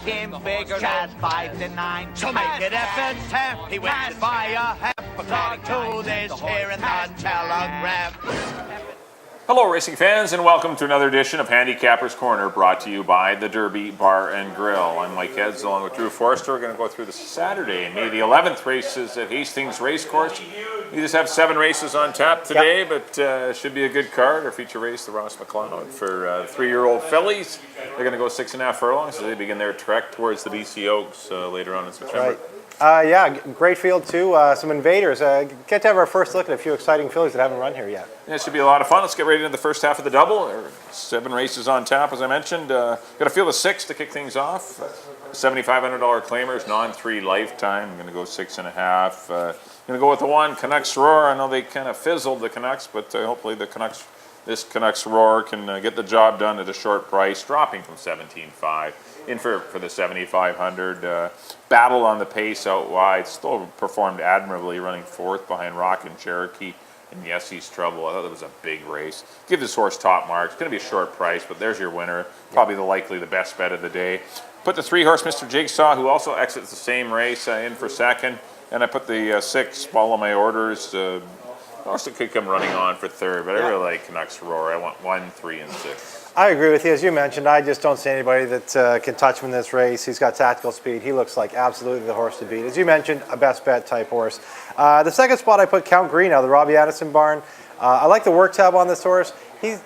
him bigger. Chaz 5 to 9. So make it F10. He wins by a half. According to this here in the Telegraph. Hello racing fans, and welcome to another edition of Handicappers Corner, brought to you by the Derby Bar and Grill. I'm Mike Eds along with Drew Forrester. We're going to go through the Saturday, May the 11th races at Hastings Racecourse. We just have 7 races on tap today, but should be a good card. Our feature race, the Ross McLeod for 3-year-old fillies. They're going to go 6.5 furlongs as they begin their trek towards the BC Oaks later on in September. Right. Yeah, great field too. Some invaders. Get to have our first look at a few exciting fillies that haven't run here yet. Yeah, it should be a lot of fun. Let's get right into the first half of the double. There are 7 races on tap, as I mentioned. Got a field of 6 to kick things off. $7,500 claimers, non-3 lifetime. I'm going to go 6.5. Going to go with the 1, Canucks Roar. I know they kind of fizzled, the Canucks, but hopefully this Canucks Roar can get the job done at a short price, dropping from 17.5. In for the 7,500. Battle on the pace out wide. Still performed admirably, running 4th behind Rock and Cherokee in the Essie's Trouble. I thought that was a big race. Give this horse top marks. It's going to be a short price, but there's your winner. Probably the best bet of the day. Put the 3-horse Mr. Jigsaw, who also exits the same race, in for 2nd. And I put the 6, Follow My Orders. Also could come running on for 3rd, but I really like Canucks Roar. I want 1, 3, and 6. I agree with you. As you mentioned, I just don't see anybody that can touch him in this race. He's got tactical speed. He looks like absolutely the horse to beat. As you mentioned, a best bet type horse. The second spot, I put Count Green out of the Robbie Addison barn. I like the work tab on this horse. The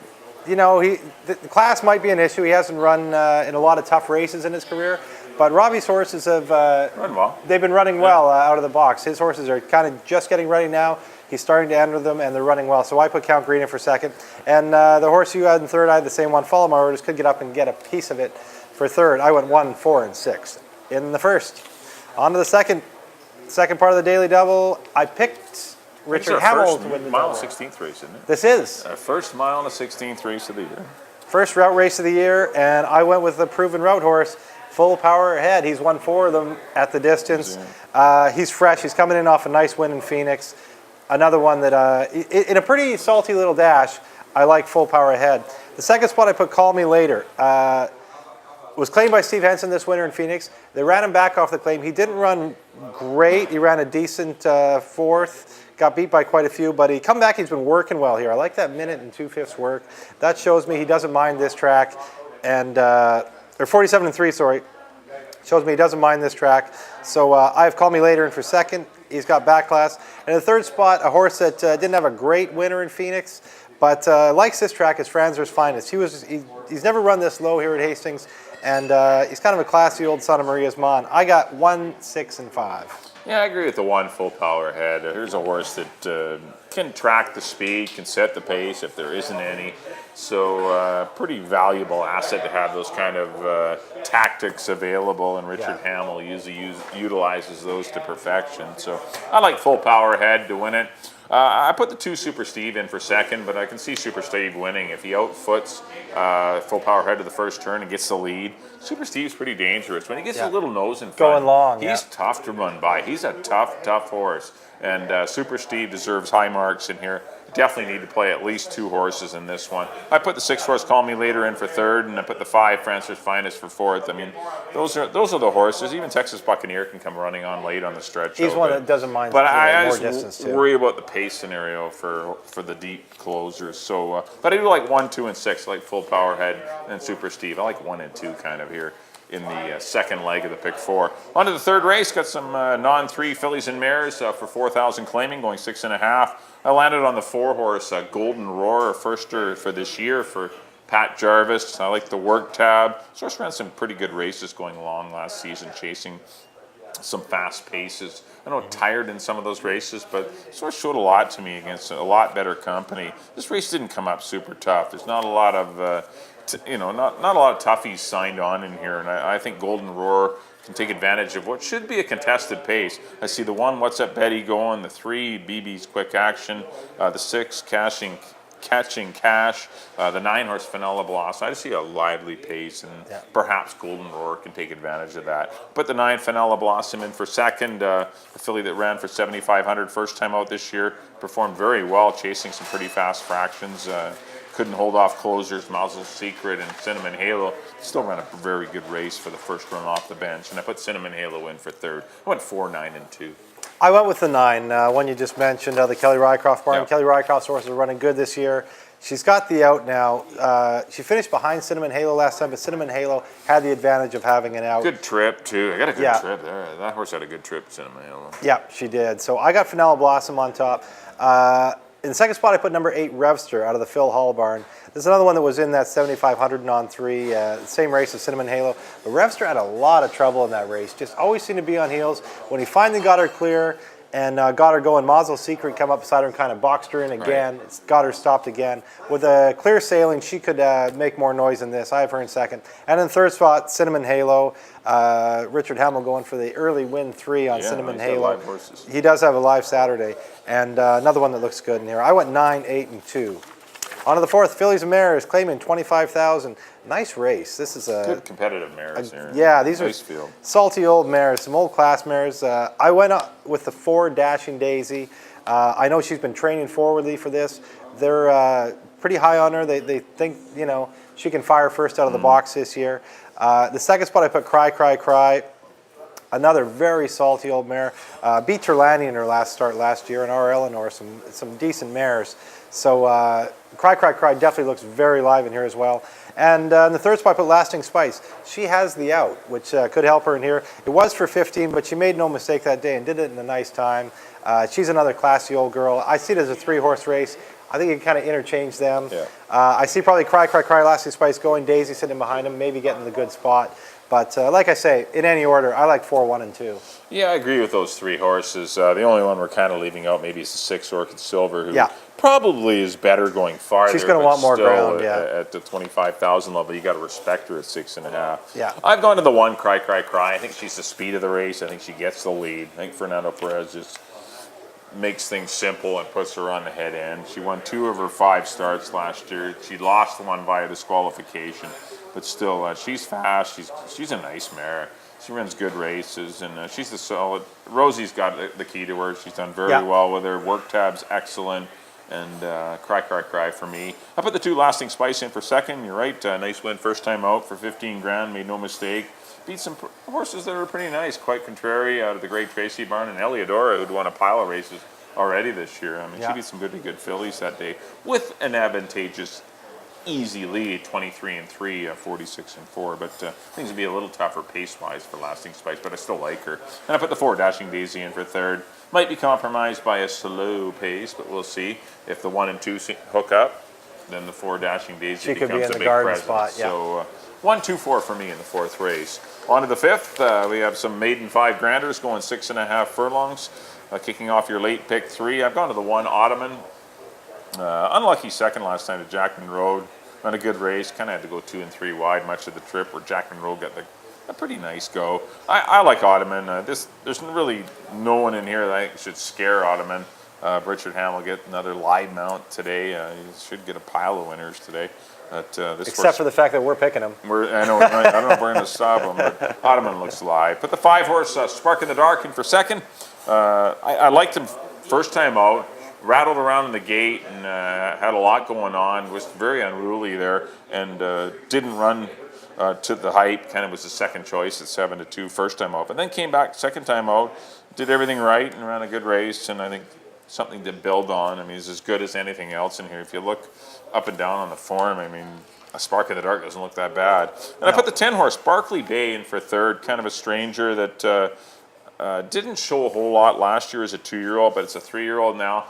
class might be an issue. He hasn't run in a lot of tough races in his career. But Robbie's horses have run well. They've been running well out of the box. His horses are kind of just getting ready now. He's starting to enter them, and they're running well. So I put Count Green in for 2nd. And the horse you had in 3rd, I had the same one. Follow My Orders could get up and get a piece of it for 3rd. I went 1, 4, and 6 in the first. On to the second part of the daily double. I picked Richard Hamill to win the mile double. 16th race, isn't it? This is. Our first mile and the 16th race of the year. First route race of the year, and I went with the proven route horse, Full Power Ahead. He's won 4 of them at the distance. He's fresh. He's coming in off a nice win in Phoenix. Another one that, in a pretty salty little dash, I like Full Power Ahead. The second spot I put Call Me Later. Was claimed by Steve Henson this winter in Phoenix. They ran him back off the claim. He didn't run great. He ran a decent 4th. Got beat by quite a few, but he come back. He's been working well here. I like that 1 and 2/5 work. That shows me he doesn't mind this track. And, or 47 and 3, sorry. Shows me he doesn't mind this track. So I have Call Me Later in for 2nd. He's got back class. And the 3rd spot, a horse that didn't have a great winner in Phoenix, but likes this track, is Franzer's Finest. He's never run this low here at Hastings, and he's kind of a classy old son of Maria's Mon. I got 1, 6, and 5. Yeah, I agree with the 1, Full Power Ahead. Here's a horse that can track the speed, can set the pace if there isn't any. So pretty valuable asset to have those kind of tactics available, and Richard Hamill usually utilizes those to perfection. So I like Full Power Ahead to win it. I put the 2, Super Steve, in for 2nd, but I can see Super Steve winning. If he outfoots Full Power Ahead to the first turn and gets the lead, Super Steve's pretty dangerous. When he gets a little nose in front, going long, he's tough to run by. He's a tough horse. And Super Steve deserves high marks in here. Definitely need to play at least 2 horses in this one. I put the 6-horse Call Me Later in for 3rd, and I put the 5, Franzer's Finest, for 4th. I mean, those are the horses. Even Texas Buccaneer can come running on late on the stretch. He's one that doesn't mind. But I more just distance too. worry about the pace scenario for the deep closers. So, but I do like 1, 2, and 6. I like Full Power Head and Super Steve. I like 1 and 2 kind of here in the second leg of the pick 4. On to the 3rd race. Got some non-3 fillies and mares for 4,000 claiming, going 6.5. I landed on the 4-horse Golden Roar, firster for this year for Pat Jarvis. I like the work tab. This horse ran some pretty good races going along last season, chasing some fast paces. I know tired in some of those races, but this horse showed a lot to me against a lot better company. This race didn't come up super tough. There's not a lot of not a lot of toughies signed on in here, and I think Golden Roar can take advantage of what should be a contested pace. I see the 1, What's Up Betty, going, the 3, BB's Quick Action, the 6, Catching Cash, the 9-horse Fenella Blossom. I just see a lively pace, and perhaps Golden Roar can take advantage of that. Put the 9, Fenella Blossom, in for 2nd. The filly that ran for 7,500 first time out this year, performed very well, chasing some pretty fast fractions. couldn't hold off closers, Mazel's Secret and Cinnamon Halo. Still ran a very good race for the first run off the bench, and I put Cinnamon Halo in for third. I went 4, 9, and 2. I went with the 9, one you just mentioned, the Kelly Rycroft barn. Yeah. Kelly Rycroft's horses are running good this year. She's got the out now. She finished behind Cinnamon Halo last time, but Cinnamon Halo had the advantage of having an out. Good trip, too. I got a good trip there. That horse had a good trip, Cinnamon Halo. Yeah, she did. So I got Finella Blossom on top. In the second spot, I put number 8, Revster, out of the Phil Hall barn. There's another one that was in that 7,500 and on 3, same race as Cinnamon Halo. But Revster had a lot of trouble in that race. Just always seemed to be on heels. When he finally got her clear and got her going, Mazel's Secret come up beside her and kind of boxed her in again. Right. It's got her stopped again. With a clear sailing, she could make more noise than this. I have her in second. And in third spot, Cinnamon Halo. Richard Hamill going for the early win 3 on Cinnamon Halo. Live horses. He does have a live Saturday. And another one that looks good in here. I went 9, 8, and 2. On to the fourth, Fillies and Mares, claiming 25,000. Nice race. This is a good competitive mares here. Yeah, these nice are field. Salty old mares, some old class mares. I went up with the 4 Dashing Daisy. I know she's been training forwardly for this. They're pretty high on her. They think, you know, she can fire first out of the box this year. The second spot I put Cry, Cry, Cry. Another very salty old mare. Beat Terlani in her last start last year, and R. Eleanor, some decent mares. So Cry, Cry, Cry definitely looks very live in here as well. And in the third spot, I put Lasting Spice. She has the out, which could help her in here. It was for 15, but she made no mistake that day and did it in a nice time. She's another classy old girl. I see it as a 3-horse race. I think you can kind of interchange them. Yeah. I see probably Cry, Cry, Cry, Lasting Spice going, Daisy sitting behind him, maybe getting the good spot. But like I say, in any order, I like 4, 1, and 2. Yeah, I agree with those 3 horses. The only one we're kind of leaving out maybe is the 6 Orchid Silver, who probably is better going farther. She's going to want more ground, At the 25,000 level, you got to respect her at 6.5. Yeah. I've gone to the 1, Cry, Cry, Cry. I think she's the speed of the race. I think she gets the lead. I think Fernando Perez just makes things simple and puts her on the head end. She won 2 of her 5 starts last year. She lost one via disqualification. But still, she's fast. She's a nice mare. She runs good races, and she's a solid. Rosie's got the key to her. She's done very well with her. Work tab's excellent, and Cry, Cry, Cry for me. I put the 2 Lasting Spice in for second. You're right. Nice win first time out for 15 grand. Made no mistake. Beat some horses that are pretty nice. Quite Contrary out of the Great Tracy barn, and Eliodora, who'd won a pile of races already this year. I mean, she beat some good fillies that day with an advantageous easy lead, 23-3, 46-4, but things would be a little tougher pace-wise for Lasting Spice, but I still like her. And I put the 4 Dashing Daisy in for third. Might be compromised by a slow pace, but we'll see. If the 1 and 2 hook up, then the 4 Dashing Daisy becomes a big presence. Spot, So 1, 2, 4 for me in the 4th race. On to the 5th, we have some maiden 5 granders going 6.5 furlongs. Kicking off your late pick 3, I've gone to the 1 Ottoman. Unlucky second last time to Jackman Road. Ran a good race. Kind of had to go 2 and 3 wide much of the trip, where Jackman Road got a pretty nice go. I like Ottoman. There's really no one in here that I think should scare Ottoman. Richard Hamill get another live mount today. He should get a pile of winners today. Except for the fact that we're picking him. I know. I don't know if we're going to stop him, but Ottoman looks live. Put the 5 horse Spark in the Dark in for second. I liked him first time out. Rattled around in the gate and had a lot going on. Was very unruly there and didn't run to the height. Kind of was the second choice at 7-2 first time out, but then came back second time out, did everything right and ran a good race. And I think something to build on. I mean, he's as good as anything else in here. If you look up and down on the form, I mean, a Spark in the Dark doesn't look that bad. And I put the 10 horse Barkley Bay in for third. Kind of a stranger that. Didn't show a whole lot last year as a 2-year-old, but it's a 3-year-old now.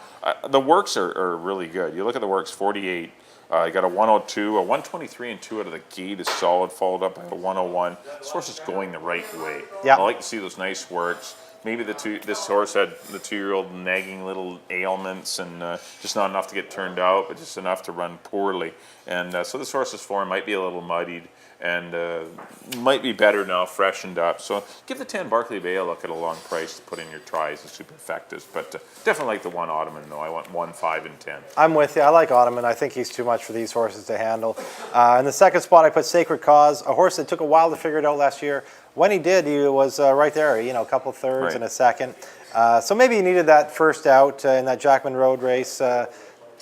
The works are really good. You look at the works, 48. You got a 102, a 123 and 2 out of the gate is solid, followed up by a 101. This horse is going the right way. Yeah. I like to see those nice works. Maybe this horse had the 2-year-old nagging little ailments and just not enough to get turned out, but just enough to run poorly. And so this horse's form might be a little muddied and might be better now, freshened up. So give the 10 Barkley Bay a look at a long price to put in your tries and superfectas. But definitely like the 1 Ottoman, though. I want 1, 5, and 10. I'm with you. I like Ottoman. I think he's too much for these horses to handle. In the second spot, I put Sacred Cause, a horse that took a while to figure it out last year. When he did, he was right there, a couple thirds and a second. So maybe he needed that first out in that Jackman Road race.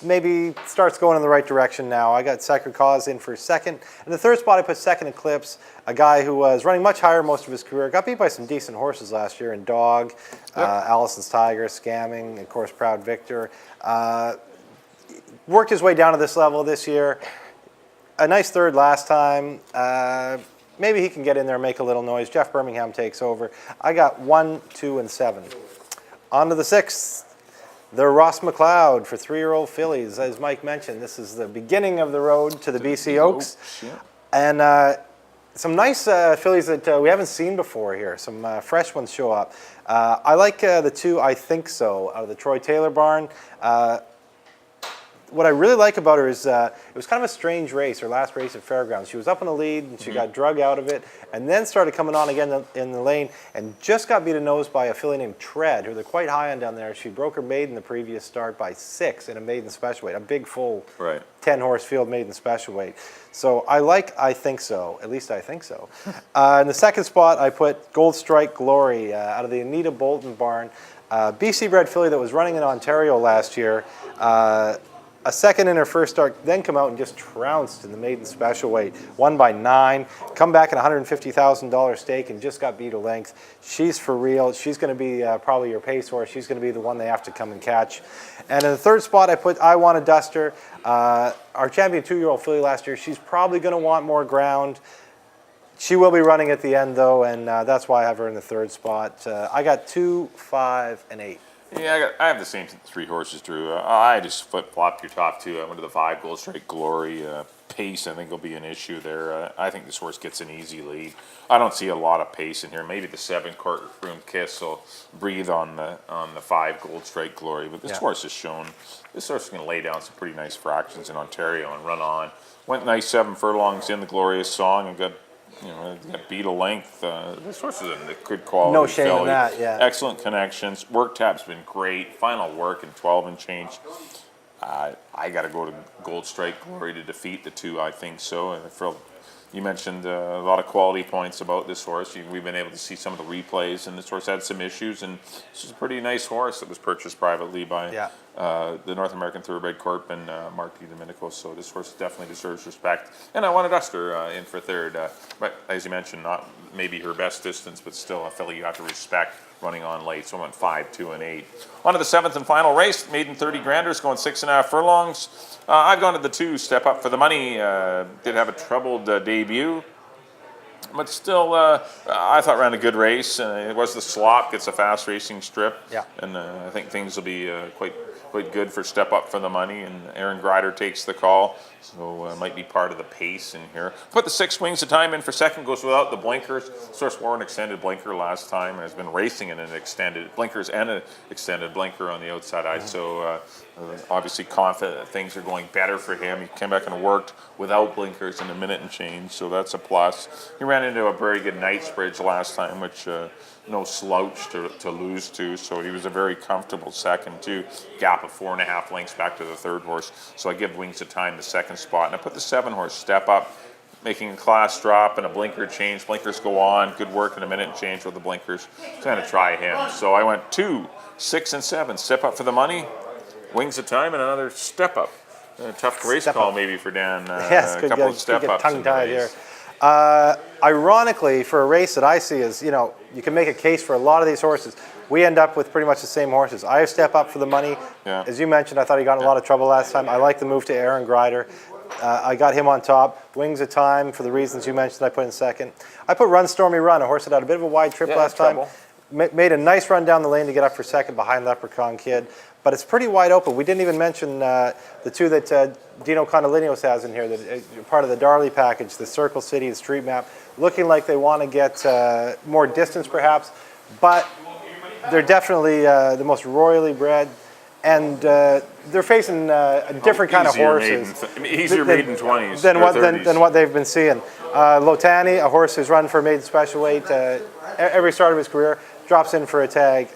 maybe starts going in the right direction now. I got Sacred Cause in for second. In the third spot, I put Second Eclipse, a guy who was running much higher most of his career. Got beat by some decent horses last year in Dog, Allison's Tiger, Scamming, of course, Proud Victor. Worked his way down to this level this year. A nice third last time. Maybe he can get in there and make a little noise. Jeff Birmingham takes over. I got 1, 2, and 7. On to the 6th. The Ross McLeod for 3-year-old fillies. As Mike mentioned, this is the beginning of the road to the BC Oaks. And some nice fillies that we haven't seen before here. Some fresh ones show up. I like the 2 I Think So out of the Troy Taylor barn. What I really like about her is it was kind of a strange race, her last race at Fairgrounds. She was up in the lead, and she got drug out of it, and then started coming on again in the lane, and just got beat a nose by a filly named Tread, who they're quite high on down there. She broke her maiden the previous start by 6 in a maiden special weight, a big full 10-horse field maiden special weight. So I Think So, at least I think so. In the second spot, I put Gold Strike Glory out of the Anita Bolton barn. BC bred filly that was running in Ontario last year. A second in her first start, then come out and just trounced in the maiden special weight. Won by 9, come back at $150,000 stake and just got beat a length. She's for real. She's going to be probably your pace horse. She's going to be the one they have to come and catch. And in the third spot, I put I Want a Duster. Our champion 2-year-old filly last year. She's probably going to want more ground. She will be running at the end, though, and that's why I have her in the third spot. I got 2, 5, and 8. Yeah, I have the same 3 horses, Drew. I just flip-flopped your top 2. I went to the 5 Gold Strike Glory. Pace, I think, will be an issue there. I think this horse gets an easy lead. I don't see a lot of pace in here. Maybe the 7 Courtroom Kiss will breathe on the 5 Gold Strike Glory. But this horse has shown this horse is going to lay down some pretty nice fractions in Ontario and run on. Went nice 7 furlongs in the Glorious Song and got beat a length. This horse is a good quality. No shame filly. in that, yeah. Excellent connections. Work tap's been great. Final work in 12 and change. I got to go to Gold Strike Glory to defeat the 2 I Think So. And you mentioned a lot of quality points about this horse. We've been able to see some of the replays, and this horse had some issues. And this is a pretty nice horse that was purchased privately by the North American Thoroughbred Corp and Mark DiDomenico. So this horse definitely deserves respect. And I Want a Duster in for third. But as you mentioned, not maybe her best distance, but still a filly you have to respect running on late. So I went 5, 2, and 8. On to the 7th and final race. Maiden 30 granders going 6.5 furlongs. I've gone to the 2 Step Up for the Money. Did have a troubled debut, but still, I thought ran a good race. It was the slop, gets a fast racing strip, and I think things will be quite good for Step Up for the Money. And Aaron Grider takes the call, so might be part of the pace in here. Put the 6 Wings of Time in for second. Goes without the blinkers. Source wore an extended blinker last time and has been racing in an extended blinkers and an extended blinker on the outside eye. So obviously confident that things are going better for him. He came back and worked without blinkers in a minute and change, so that's a plus. He ran into a very good Knightsbridge last time, which no slouch to lose to, so he was a very comfortable second too. Gap of 4.5 lengths back to the 3rd horse, so I give Wings of Time the 2nd spot. And I put the 7 horse Step Up, making a class drop and a blinker change. Blinkers go on, good work in a minute and change with the blinkers. Trying to try him. So I went 2, 6, and 7. Step Up for the Money, Wings of Time, and another Step Up. A tough race call maybe for Dan. Yes, a couple of Step Ups in the race. Here. Ironically, for a race that I see is, you can make a case for a lot of these horses. We end up with pretty much the same horses. I have Step Up for the Money. Yeah. As you mentioned, I thought he got in a lot of trouble last time. I like the move to Aaron Grider. I got him on top. Wings of Time, for the reasons you mentioned, I put in second. I put Run Stormy Run, a horse that had a bit of a wide trip last time. Made a nice run down the lane to get up for second behind Leprechaun Kid. But it's pretty wide open. We didn't even mention the 2 that Dino Condolinos has in here, that are part of the Darley package, the Circle City, the Street Map, looking like they want to get more distance perhaps, but they're definitely the most royally bred, and they're facing a different kind of horses. Easier maiden 20s than what they've been seeing. Lotani, a horse who's run for maiden special weight every start of his career, drops in for a tag.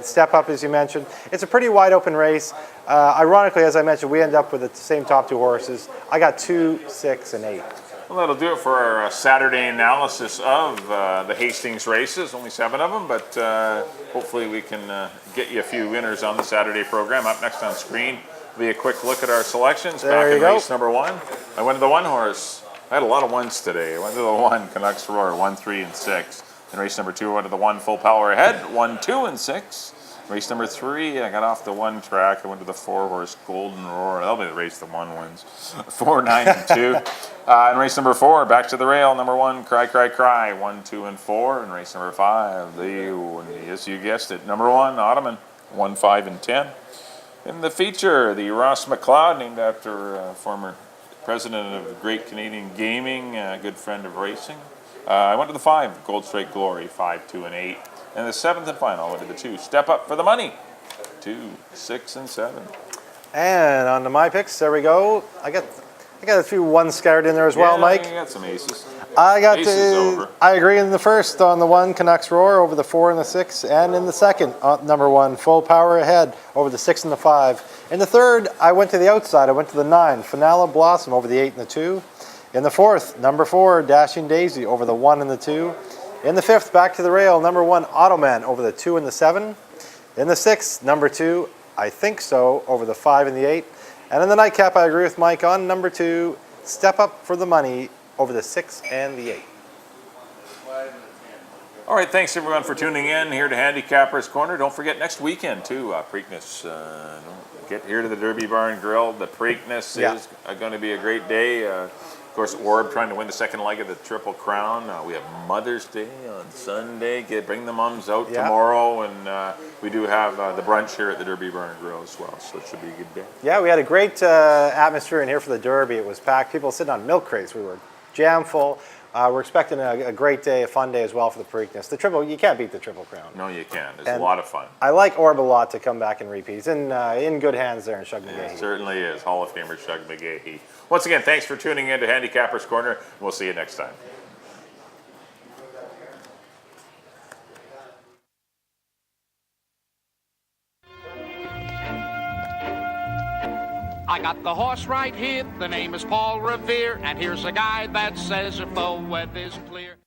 Step Up, as you mentioned. It's a pretty wide open race. Ironically, as I mentioned, we end up with the same top 2 horses. I got 2, 6, and 8. Well, that'll do it for our Saturday analysis of the Hastings races. Only 7 of them, but hopefully we can get you a few winners on the Saturday program. Up next on screen, be a quick look at our selections. There Back you in go. race number 1. I went to the 1 horse. I had a lot of 1s today. I went to the 1 Canucks Roar, 1, 3, and 6. In race number 2, I went to the 1 Full Power Ahead, 1, 2, and 6. Race number 3, I got off the 1 track. I went to the 4 horse Golden Roar. That'll be the race the 1 wins. 4, 9, and 2. In race number 4, back to the rail. Number 1, Cry, Cry, Cry. 1, 2, and 4. In race number 5, yes, you guessed it. Number 1, Ottoman. 1, 5, and 10. In the feature, the Ross McLeod, named after former president of Great Canadian Gaming, a good friend of racing. I went to the 5, Gold Strike Glory, 5, 2, and 8. And the 7th and final, I went to the 2, Step Up for the Money, 2, 6, and 7. And on to my picks. There we go. I got a few 1s scattered in there as well, Mike. I got some aces. I Over. I agree in the first on the 1 Canucks Roar over the 4 and the 6, and in the second number 1 Full Power Ahead over the 6 and the 5. In the third, I went to the outside. I went to the 9 Finale Blossom over the 8 and the 2. In the fourth, number 4 Dashing Daisy over the 1 and the 2. In the fifth, back to the rail, number 1 Ottoman over the 2 and the 7. In the sixth, number 2 I Think So over the 5 and the 8. And in the nightcap, I agree with Mike on number 2 Step Up for the Money over the 6 and the 8. All right, thanks everyone for tuning in here to Handicappers Corner. Don't forget next weekend too, Preakness. Get here to the Derby Barn Grill. The Preakness is going to be a great day. Of course, Orb trying to win the second leg of the Triple Crown. We have Mother's Day on Sunday. Bring the mums out tomorrow, and we do have the brunch here at the Derby Barn Grill as well. So it should be a good day. Yeah, we had a great atmosphere in here for the Derby. It was packed. People sitting on milk crates. We were jam full. We're expecting a great day, a fun day as well for the Preakness. The Triple, you can't beat the Triple Crown. No, you can't. It's a lot of fun. I like Orb a lot to come back and repeat. He's in good hands there in Shug McGahee. It certainly is. Hall of Famer Shug McGahee. Once again, thanks for tuning in to Handicappers Corner. We'll see you next time. I got the horse right here, the name is Paul Revere, and here's a guy that says if the weather's clear.